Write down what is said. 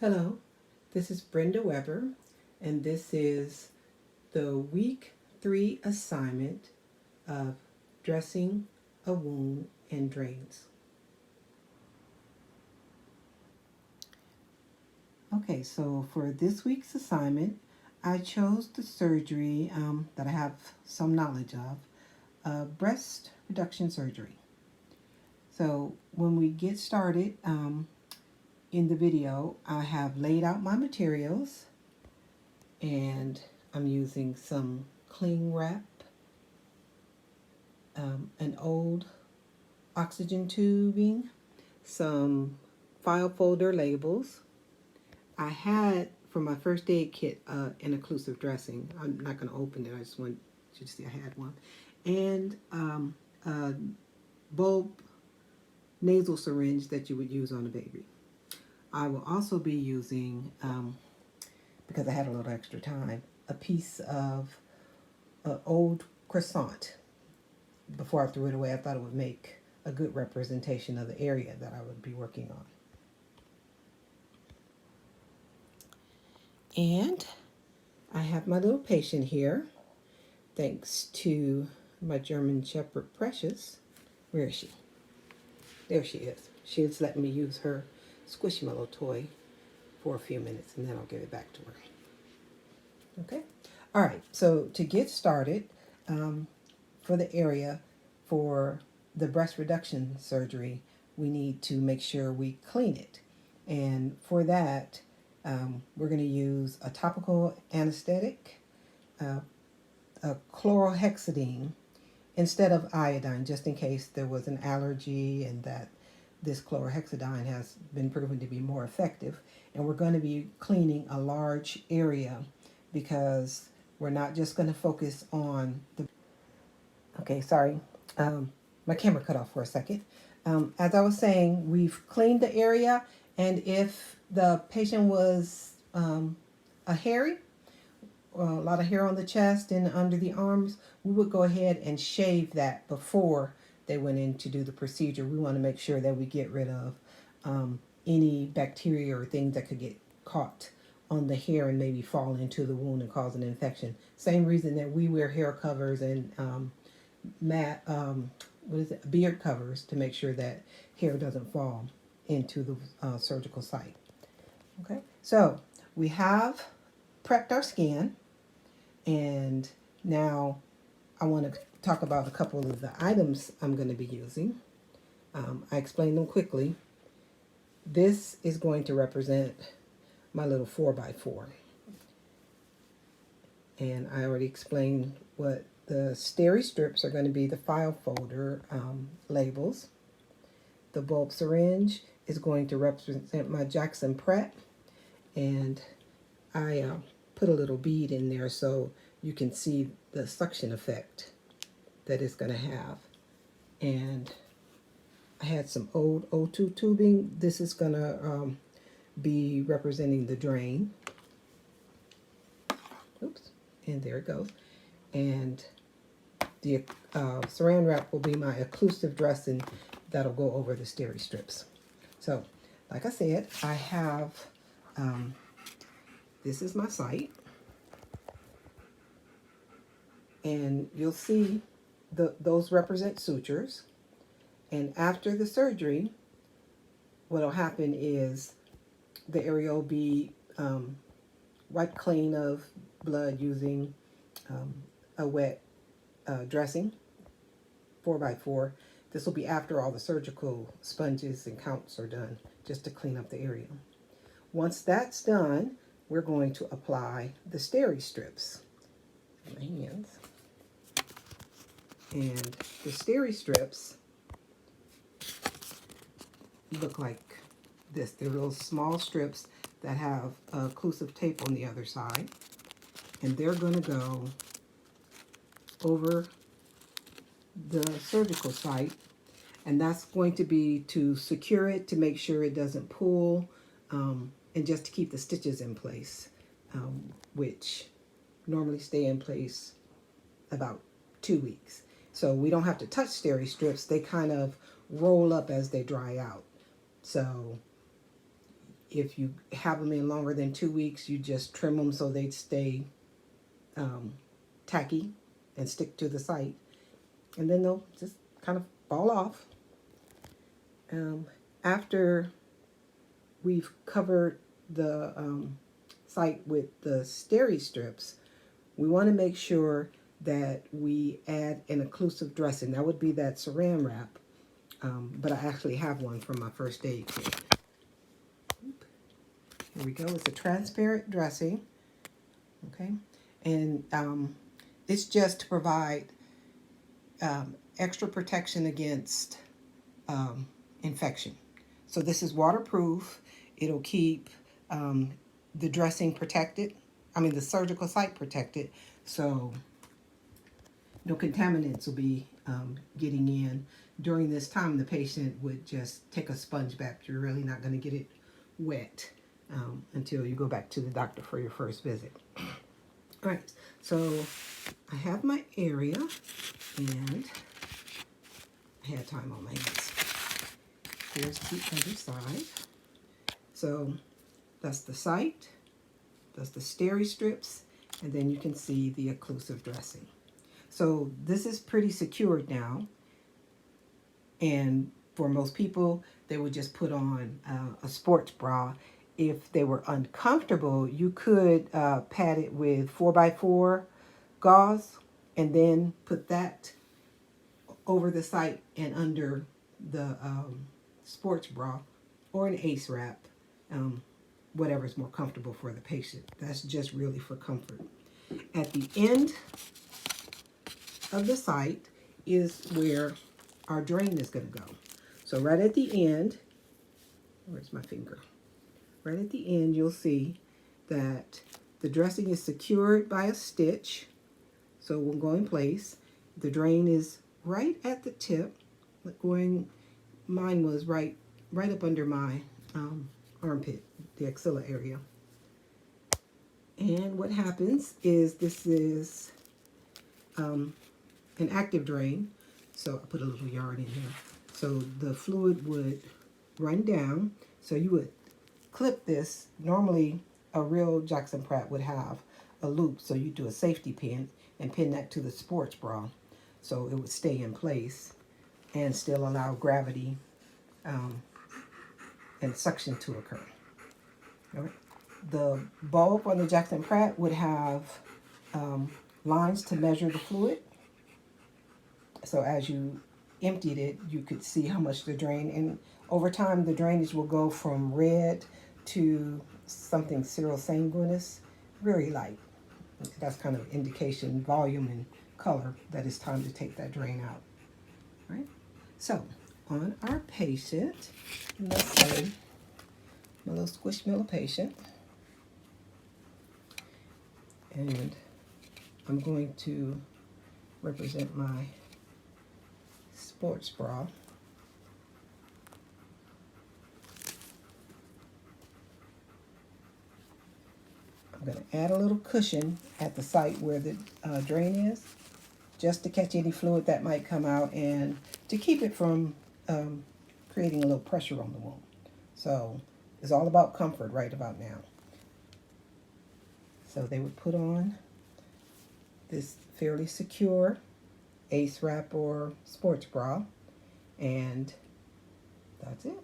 Hello, this is Brenda Weber, and this is the week 3 assignment of dressing a wound and drains. Okay, so for this week's assignment, I chose the surgery that I have some knowledge of, breast reduction surgery. So when we get started in the video, I have laid out my materials and I'm using some cling wrap, an old oxygen tubing, some file folder labels. I had for my first aid kit an occlusive dressing. I'm not going to open it. I just want you to see I had one. And a bulb nasal syringe that you would use on a baby. I will also be using, because I had a little extra time, a piece of old croissant. Before I threw it away, I thought it would make a good representation of the area that I would be working on. And I have my little patient here, thanks to my German Shepherd Precious. Where is she? There she is. She's letting me use her Squishmallow toy for a few minutes, and then I'll give it back to her. Okay? All right, so to get started, for the area for the breast reduction surgery, we need to make sure we clean it. And for that, we're going to use a topical anesthetic, a chlorhexidine, instead of iodine, just in case there was an allergy and that this chlorhexidine has been proven to be more effective. And we're going to be cleaning a large area because we're not just going to focus on the... Okay, sorry. My camera cut off for a second. As I was saying, we've cleaned the area, and if the patient was a hairy, a lot of hair on the chest and under the arms, we would go ahead and shave that before they went in to do the procedure. We want to make sure that we get rid of any bacteria or things that could get caught on the hair and maybe fall into the wound and cause an infection. Same reason that we wear hair covers and beard covers, to make sure that hair doesn't fall into the surgical site. Okay, so we have prepped our skin, and now I want to talk about a couple of the items I'm going to be using. I explained them quickly. This is going to represent my little 4x4. And I already explained what the steri strips are going to be, the file folder labels. The bulb syringe is going to represent my Jackson Pratt. And I put a little bead in there so you can see the suction effect that it's going to have. And I had some old O2 tubing. This is going to be representing the drain. Oops, and there it goes. And the saran wrap will be my occlusive dressing that'll go over the steri strips. So, like I said, I have, this is my site. And you'll see those represent sutures. And after the surgery, what will happen is the area will be wiped clean of blood using a wet dressing, 4x4. This will be after all the surgical sponges and counts are done, just to clean up the area. Once that's done, we're going to apply the steri strips. My hands. And the steri strips look like this. They're little small strips that have occlusive tape on the other side. And they're going to go over the surgical site. And that's going to be to secure it, to make sure it doesn't pull, and just to keep the stitches in place, which normally stay in place about 2 weeks. So we don't have to touch steri strips. They kind of roll up as they dry out. So If you have them in longer than 2 weeks, you just trim them so they stay tacky and stick to the site. And then they'll just kind of fall off. After we've covered the site with the steri strips, we want to make sure that we add an occlusive dressing. That would be that saran wrap, but I actually have one from my first aid kit. Here we go. It's a transparent dressing, okay? And it's just to provide extra protection against infection. So this is waterproof. It'll keep the dressing protected. The surgical site protected. So no contaminants will be getting in. During this time, the patient would just take a sponge bath. You're really not going to get it wet until you go back to the doctor for your first visit. All right, so I have my area, and I had time on my hands. Here's the other side. So that's the site, that's the steri strips, and then you can see the occlusive dressing. So this is pretty secured now, and for most people, they would just put on a sports bra. If they were uncomfortable, you could pad it with 4x4 gauze and then put that over the site and under the sports bra or an ACE wrap, whatever is more comfortable for the patient. That's just really for comfort. At the end of the site is where our drain is going to go. So right at the end, where's my finger? Right at the end, you'll see that the dressing is secured by a stitch, so it will go in place. The drain is right at the tip, mine was right up under my armpit, the axilla area. And what happens is this is an active drain, so I put a little yarn in here. So the fluid would run down, so you would clip this. Normally a real Jackson Pratt would have a loop, so you do a safety pin and pin that to the sports bra so it would stay in place and still allow gravity and suction to occur. All right. The bulb on the Jackson Pratt would have lines to measure the fluid, so as you emptied it, you could see how much the drain, and over time the drainage will go from red to something serosanguinous, very light. That's kind of indication, volume and color, that it's time to take that drain out. All right. So on our patient, let's say my little squishmallow patient, and I'm going to represent my sports bra. I'm going to add a little cushion at the site where the drain is, just to catch any fluid that might come out and to keep it from creating a little pressure on the wound. So it's all about comfort right about now. So they would put on this fairly secure ACE wrap or sports bra, and that's it.